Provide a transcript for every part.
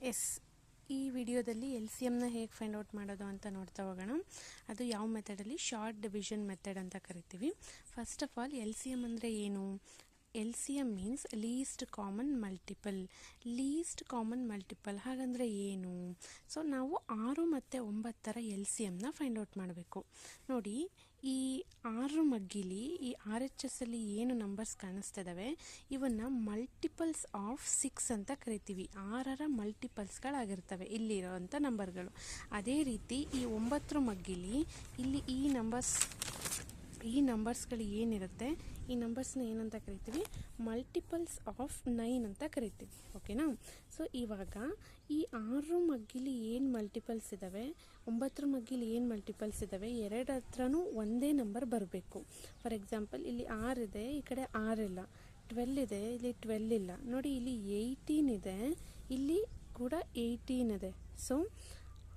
S ಈ ವಿಡಿಯೋದಲ್ಲಿ L C ಎಮ್ನ ಹೇಗೆ ಫೈಂಡ್ ಔಟ್ ಮಾಡೋದು ಅಂತ ನೋಡ್ತಾ ಹೋಗೋಣ. ಅದು ಯಾವ ಮೆಥಡಲ್ಲಿ? ಶಾರ್ಟ್ ಡಿವಿಷನ್ ಮೆಥಡ್ ಅಂತ ಕರಿತೀವಿ. First of all L C M ಅಂದರೆ ಏನು? L C M means least common multiple. Least common multiple ಹಾಗಂದರೆ ಏನು? ಸೊ ನಾವು 6 ಮತ್ತು 9 ಎಲ್ ಸಿ ಎಮ್ನ ಫೈಂಡ್ ಔಟ್ ಮಾಡಬೇಕು. ನೋಡಿ, ಈ 6 ಮಗ್ಗಿಲಿ ಈ RHS ಅಲ್ಲಿ ಏನು ನಂಬರ್ಸ್ ಕಾಣಿಸ್ತಿದ್ದಾವೆ ಇವನ್ನ ಮಲ್ಟಿಪಲ್ಸ್ ಆಫ್ 6 ಅಂತ ಕರಿತೀವಿ. 6ರ ಮಲ್ಟಿಪಲ್ಸ್ಗಳಾಗಿರ್ತವೆ ಇಲ್ಲಿರೋವಂಥ ನಂಬರ್ಗಳು. ಅದೇ ರೀತಿ ಈ 9 ಮಗ್ಗಿಲಿ ಇಲ್ಲಿ ಈ ನಂಬರ್ಸ್ಗಳು ಏನಿರುತ್ತೆ ಈ ನಂಬರ್ಸ್ನ ಏನಂತ ಕರಿತೀವಿ? ಮಲ್ಟಿಪಲ್ಸ್ ಆಫ್ 9 ಅಂತ ಕರಿತೀವಿ. ಓಕೆನಾ? ಸೊ ಇವಾಗ ಈ 6 ಮಗ್ಗಿಲಿ ಏನು ಮಲ್ಟಿಪಲ್ಸ್ ಇದ್ದಾವೆ, 9 ಮಗ್ಗಿಲಿ ಏನು ಮಲ್ಟಿಪಲ್ಸ್ ಇದ್ದಾವೆ, ಎರಡು ಹತ್ರನೂ ಒಂದೇ ನಂಬರ್ ಬರಬೇಕು. ಫಾರ್ ಎಕ್ಸಾಂಪಲ್ ಇಲ್ಲಿ 6 ಇದೆ, ಈ ಕಡೆ 6 ಇಲ್ಲ. 12 ಇದೆ, ಇಲ್ಲಿ 12 ಇಲ್ಲ. ನೋಡಿ, ಇಲ್ಲಿ 18 ಇದೆ, ಇಲ್ಲಿ ಕೂಡ 18 ಇದೆ. ಸೊ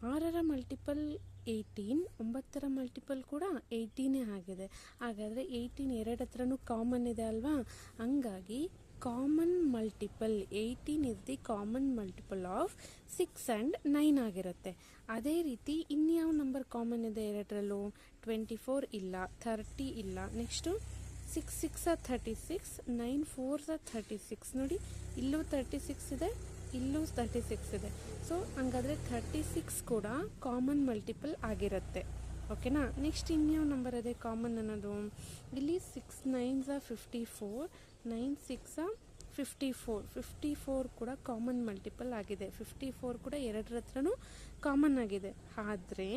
6ರ ಮಲ್ಟಿಪಲ್ 18, 9ರ ಮಲ್ಟಿಪಲ್ ಕೂಡ 18 ಆಗಿದೆ. ಹಾಗಾದರೆ 18 ಎರಡು ಹತ್ರನೂ ಕಾಮನ್ ಇದೆ ಅಲ್ವಾ? ಹಂಗಾಗಿ common multiple 18 is the common multiple of 6 and 9 ಆಗಿರುತ್ತೆ. ಅದೇ ರೀತಿ ಇನ್ಯಾವ ನಂಬರ್ ಕಾಮನ್ ಇದೆ ಎರಡರಲ್ಲೂ? 24 ಇಲ್ಲ, 30 ಇಲ್ಲ. ನೆಕ್ಸ್ಟು 6 6 36, 9 4 36. ನೋಡಿ, ಇಲ್ಲೂ 36 ಇದೆ, ಇಲ್ಲೂ 36 ಇದೆ. ಸೊ ಹಂಗಾದರೆ 36 ಕೂಡ ಕಾಮನ್ ಮಲ್ಟಿಪಲ್ ಆಗಿರುತ್ತೆ. ಓಕೆನಾ? ನೆಕ್ಸ್ಟ್ ಇನ್ಯಾವ ನಂಬರ್ ಇದೆ ಕಾಮನ್ ಅನ್ನೋದು? ಇಲ್ಲಿ 6 9 54, 9 6 54. 54 ಕೂಡ ಕಾಮನ್ ಮಲ್ಟಿಪಲ್ ಆಗಿದೆ. 54 ಕೂಡ ಎರಡರ ಹತ್ರನೂ ಕಾಮನ್ ಆಗಿದೆ. ಆದರೆ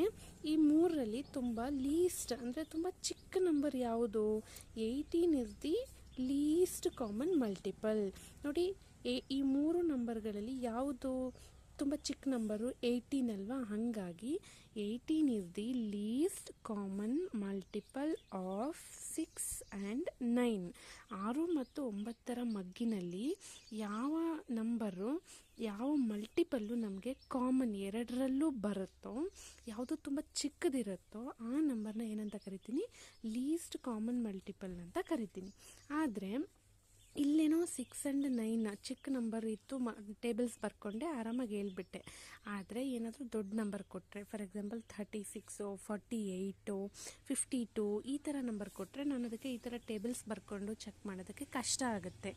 ಈ ಮೂರರಲ್ಲಿ ತುಂಬ ಲೀಸ್ಟ್ ಅಂದರೆ ತುಂಬ ಚಿಕ್ಕ ನಂಬರ್ ಯಾವುದು? 18 is the list common multiple. ನೋಡಿ, ಈ ಮೂರು ನಂಬರ್ಗಳಲ್ಲಿ ಯಾವುದು ತುಂಬ ಚಿಕ್ಕ ನಂಬರು? 18 ಅಲ್ವಾ? ಹಾಗಾಗಿ 18 is the list common multiple of 6 and 9. 6 ಮತ್ತು 9ರ ಮಗ್ಗಿನಲ್ಲಿ ಯಾವ ನಂಬರು, ಯಾವ ಮಲ್ಟಿಪಲ್ಲು ನಮಗೆ ಕಾಮನ್ ಎರಡರಲ್ಲೂ ಬರುತ್ತೋ, ಯಾವುದು ತುಂಬ ಚಿಕ್ಕದಿರುತ್ತೋ ಆ ನಂಬರ್ನ ಏನಂತ ಕರಿತೀನಿ? ಲೀಸ್ಟ್ ಕಾಮನ್ ಮಲ್ಟಿಪಲ್ ಅಂತ ಕರಿತೀನಿ. ಆದರೆ ಇಲ್ಲೇನೋ 6 ಆ್ಯಂಡ್ 9 ಚಿಕ್ಕ ನಂಬರ್ ಇತ್ತು, ಟೇಬಲ್ಸ್ ಬರ್ಕೊಂಡೆ ಆರಾಮಾಗಿ ಹೇಳ್ಬಿಟ್ಟೆ. ಆದರೆ ಏನಾದರೂ ದೊಡ್ಡ ನಂಬರ್ ಕೊಟ್ಟರೆ, ಫಾರ್ ಎಕ್ಸಾಂಪಲ್ 36, 48, 52 ಈ ಥರ ನಂಬರ್ ಕೊಟ್ಟರೆ ನಾನು ಅದಕ್ಕೆ ಈ ಥರ ಟೇಬಲ್ಸ್ ಬರ್ಕೊಂಡು ಚೆಕ್ ಮಾಡೋದಕ್ಕೆ ಕಷ್ಟ ಆಗುತ್ತೆ.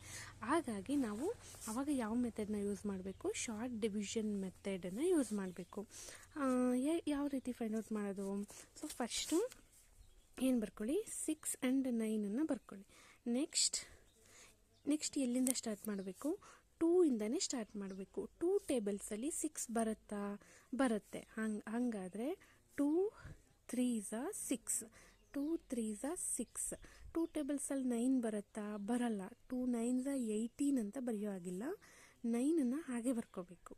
ಹಾಗಾಗಿ ನಾವು ಆವಾಗ ಯಾವ ಮೆಥಡ್ನ ಯೂಸ್ ಮಾಡಬೇಕು? ಶಾರ್ಟ್ ಡಿವಿಷನ್ ಮೆಥಡನ್ನು ಯೂಸ್ ಮಾಡಬೇಕು. ಯಾವ ರೀತಿ ಫೈಂಡ್ ಔಟ್ ಮಾಡೋದು? ಸೊ ಫಸ್ಟು ಏನು ಬರ್ಕೊಳ್ಳಿ? 6 ಆ್ಯಂಡ್ 9 ಬರ್ಕೊಳ್ಳಿ. ನೆಕ್ಸ್ಟ್ ಎಲ್ಲಿಂದ ಸ್ಟಾರ್ಟ್ ಮಾಡಬೇಕು? 2 ಇಂದನೇ ಸ್ಟಾರ್ಟ್ ಮಾಡಬೇಕು. 2 ಟೇಬಲ್ಸಲ್ಲಿ 6 ಬರುತ್ತಾ? ಬರುತ್ತೆ. ಹಾಗಾದರೆ 2 3s 6, 2 3s 6. 2 ಟೇಬಲ್ಸಲ್ಲಿ 9 ಬರುತ್ತಾ? ಬರಲ್ಲ. 2 9s 18 ಅಂತ ಬರೆಯೋ ಆಗಿಲ್ಲ. 9ಅನ್ನು ಹಾಗೆ ಬರ್ಕೋಬೇಕು.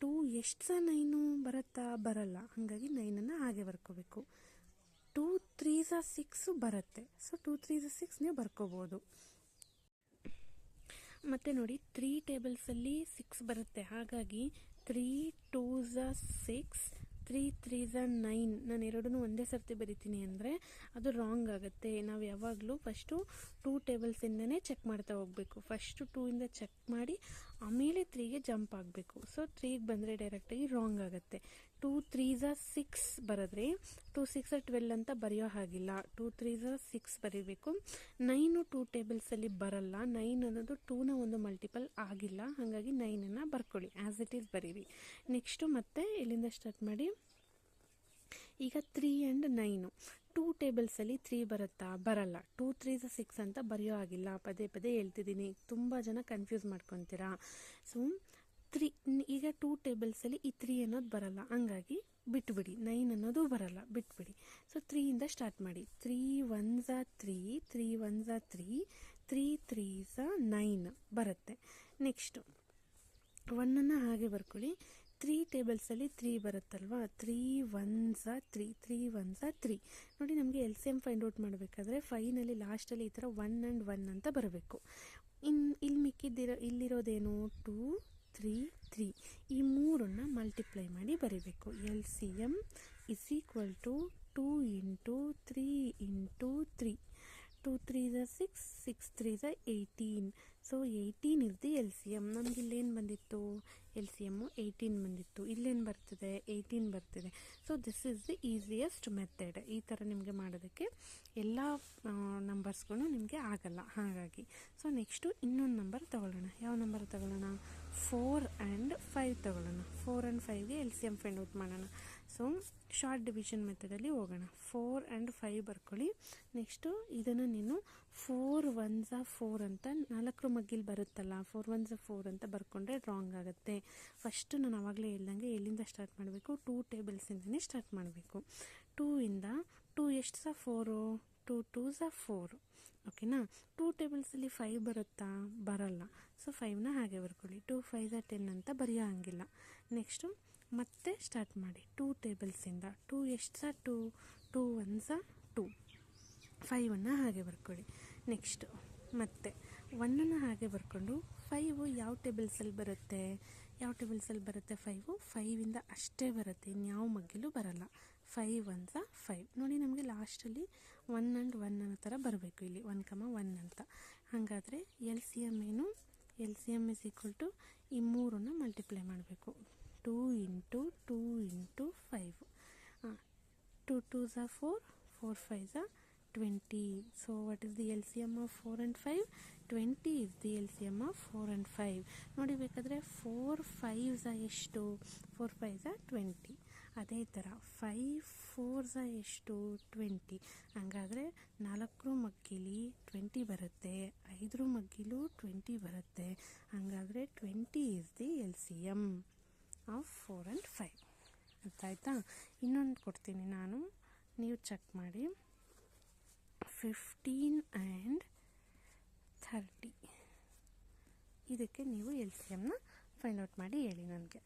2 ಎಷ್ಟು 9 ಬರುತ್ತಾ? ಬರಲ್ಲ. ಹಾಗಾಗಿ 9ಅನ್ನು ಹಾಗೆ ಬರ್ಕೋಬೇಕು. 2 3s 6 ಬರುತ್ತೆ. ಸೊ 2 3s 6 ನೀವು ಬರ್ಕೋಬೋದು. ಮತ್ತು ನೋಡಿ, 3 ಟೇಬಲ್ಸಲ್ಲಿ 6 ಬರುತ್ತೆ. ಹಾಗಾಗಿ 3 2s 6, 3 3s 9. ನಾನು ಎರಡನ್ನೂ ಒಂದೇ ಸರ್ತಿ ಬರಿತೀನಿ ಅಂದರೆ ಅದು ರಾಂಗ್ ಆಗುತ್ತೆ. ನಾವು ಯಾವಾಗಲೂ ಫಸ್ಟು 2 ಟೇಬಲ್ಸಿಂದನೇ ಚೆಕ್ ಮಾಡ್ತಾ ಹೋಗಬೇಕು. ಫಸ್ಟು 2 ಇಂದ ಚೆಕ್ ಮಾಡಿ ಆಮೇಲೆ 3ಗೆ ಜಂಪ್ ಆಗಬೇಕು. ಸೊ 3ಗೆ ಬಂದರೆ ಡೈರೆಕ್ಟಾಗಿ ರಾಂಗ್ ಆಗುತ್ತೆ. 2 3s 6 ಬರೆದ್ರೆ 2 6 12 ಅಂತ ಬರೆಯೋ ಹಾಗಿಲ್ಲ. 2 3s 6 ಬರೀಬೇಕು. 9 2 ಟೇಬಲ್ಸಲ್ಲಿ ಬರಲ್ಲ. 9 ಅನ್ನೋದು 2ನ ಒಂದು ಮಲ್ಟಿಪಲ್ ಆಗಿಲ್ಲ. ಹಾಗಾಗಿ 9ಅನ್ನು ಬರ್ಕೊಳ್ಳಿ, ಆ್ಯಸ್ ಇಟ್ ಈಸ್ ಬರೀರಿ. ನೆಕ್ಸ್ಟು ಮತ್ತೆ ಇಲ್ಲಿಂದ ಸ್ಟಾರ್ಟ್ ಮಾಡಿ. ಈಗ 3 ಆ್ಯಂಡ್ 9, 2 ಟೇಬಲ್ಸಲ್ಲಿ 3 ಬರುತ್ತಾ? ಬರಲ್ಲ. 2 3s 6 ಅಂತ ಬರೆಯೋ ಆಗಿಲ್ಲ. ಪದೇ ಹೇಳ್ತಿದ್ದೀನಿ, ತುಂಬ ಜನ ಕನ್ಫ್ಯೂಸ್ ಮಾಡ್ಕೊತೀರಾ. ಸೊ 3 ಈಗ 2 ಟೇಬಲ್ಸಲ್ಲಿ ಈ 3 ಅನ್ನೋದು ಬರಲ್ಲ. ಹಂಗಾಗಿ ಬಿಟ್ಬಿಡಿ. 9 ಅನ್ನೋದು ಬರಲ್ಲ, ಬಿಟ್ಬಿಡಿ. ಸೊ 3 ಇಂದ ಸ್ಟಾರ್ಟ್ ಮಾಡಿ. 3 1s 3, 3 1s 3, 3 3s 9 ಬರುತ್ತೆ. ನೆಕ್ಸ್ಟು 1ಅನ್ನು ಹಾಗೆ ಬರ್ಕೊಳ್ಳಿ. 3 ಟೇಬಲ್ಸಲ್ಲಿ 3 ಬರುತ್ತಲ್ವಾ? 3 1s 3, 3 1s 3. ನೋಡಿ, ನಮಗೆ L C M find out ಮಾಡಬೇಕಾದ್ರೆ 5ನಲ್ಲಿ ಲಾಸ್ಟಲ್ಲಿ ಈ ಥರ 1 ಆ್ಯಂಡ್ 1 ಅಂತ ಬರಬೇಕು. ಇಲ್ಲಿ ಇಲ್ಲಿರೋದೇನು? 2 3 3. ಈ ಮೂರನ್ನು ಮಲ್ಟಿಪ್ಲೈ ಮಾಡಿ ಬರೀಬೇಕು. L C M is equal to 2 into 3 into 3. 2 3s 6, 6 3s 18, so 18 is the L C M. ನಮ್ಗೆ ಇಲ್ಲೇನು ಬಂದಿತ್ತು, ಎಲ್ ಸಿ ಎಮ್ಮು 18 ಬಂದಿತ್ತು. ಇಲ್ಲೇನು ಬರ್ತಿದೆ, 18 ಬರ್ತಿದೆ. So this is the easiest method. ಈ ಥರ ನಿಮಗೆ ಮಾಡೋದಕ್ಕೆ ಎಲ್ಲ ನಂಬರ್ಸ್ಗಳು ನಿಮಗೆ ಆಗಲ್ಲ. ಹಾಗಾಗಿ ಸೊ ನೆಕ್ಸ್ಟು ಇನ್ನೊಂದು ನಂಬರ್ ತಗೊಳ್ಳೋಣ. ಯಾವ ನಂಬರ್ ತಗೊಳ್ಳೋಣ, 4 ಆ್ಯಂಡ್ 5 ತಗೊಳ್ಳೋಣ. 4 ಆ್ಯಂಡ್ 5ಗೆ L C M find out ಮಾಡೋಣ. ಸೊ ಶಾರ್ಟ್ ಡಿವಿಷನ್ ಮೆಥಡಲ್ಲಿ ಹೋಗೋಣ. 4 ಆ್ಯಂಡ್ 5 ಬರ್ಕೊಳ್ಳಿ. ನೆಕ್ಸ್ಟು ಇದನ್ನು ನೀನು 4 1s 4 ಅಂತ 4 ಮಗ್ಗಿಲಿ ಬರುತ್ತಲ್ಲ, 4 1s 4 ಅಂತ ಬರ್ಕೊಂಡ್ರೆ ರಾಂಗ್ ಆಗುತ್ತೆ. ಫಸ್ಟು ನಾನು ಆವಾಗಲೇ ಹೇಳ್ದಂಗೆ ಎಲ್ಲಿಂದ ಸ್ಟಾರ್ಟ್ ಮಾಡಬೇಕು, 2 ಟೇಬಲ್ಸಿಂದನೇ ಸ್ಟಾರ್ಟ್ ಮಾಡಬೇಕು. 2 ಇಂದ 2 ಎಷ್ಟು 4, 2 2s 4. ಓಕೆನಾ. 2 ಟೇಬಲ್ಸಲ್ಲಿ 5 ಬರುತ್ತಾ, ಬರಲ್ಲ. ಸೊ 5ನ ಹಾಗೆ ಬರ್ಕೊಳ್ಳಿ. 2 5s 10 ಅಂತ ಬರೆಯೋ ಹಂಗಿಲ್ಲ. ನೆಕ್ಸ್ಟು ಮತ್ತೆ ಸ್ಟಾರ್ಟ್ ಮಾಡಿ 2 ಟೇಬಲ್ಸಿಂದ. 2 ಎಷ್ಟು 2 2 1s 2. 5ನ್ನು ಹಾಗೆ ಬರ್ಕೊಳ್ಳಿ. ನೆಕ್ಸ್ಟು ಮತ್ತೆ 1ನ್ನು ಹಾಗೆ ಬರ್ಕೊಂಡು 5 ಯಾವ ಟೇಬಲ್ಸಲ್ಲಿ ಬರುತ್ತೆ, 5ಇಂದ ಅಷ್ಟೇ ಬರುತ್ತೆ, ಇನ್ಯಾವ ಮಗ್ಗಿಲೂ ಬರಲ್ಲ. 5 1s 5. ನೋಡಿ ನಮಗೆ ಲಾಸ್ಟಲ್ಲಿ 1 ಆ್ಯಂಡ್ 1 ಅನ್ನೋ ಥರ ಬರಬೇಕು ಇಲ್ಲಿ, 1 1 ಅಂತ. ಹಾಗಾದರೆ ಎಲ್ ಸಿ ಎಮ್ ಏನು, L C M is equal to ಈ 3ನ್ನು ಮಲ್ಟಿಪ್ಲೈ ಮಾಡಬೇಕು. 2 into 2 into 5. 2 2s 4, 4 5s 20. So what is the LCM of 4 and 5? 20 is the LCM of 4 and 5. ನೋಡಿ ಬೇಕಾದರೆ 4 5s ಎಷ್ಟು, 4 5s 20. ಅದೇ ಥರ 5 4s ಎಷ್ಟು, 20. ಹಾಗಾದರೆ 4 ಮಗ್ಗಿಲಿ 20 ಬರುತ್ತೆ, 5 ಮಗ್ಗಿಲು 20 ಬರುತ್ತೆ. ಹಾಗಾದರೆ 20 is the LCM of 4 and 5. ಅರ್ಥ ಆಯ್ತಾ? ಇನ್ನೊಂದು ಕೊಡ್ತೀನಿ ನಾನು, ನೀವು ಚೆಕ್ ಮಾಡಿ. 15 ಆ್ಯಂಡ್ 30 ಇದಕ್ಕೆ ನೀವು ಎಲ್ ಸಿ ಎಮ್ನ ಫೈಂಡ್ ಔಟ್ ಮಾಡಿ ಹೇಳಿ ನನಗೆ.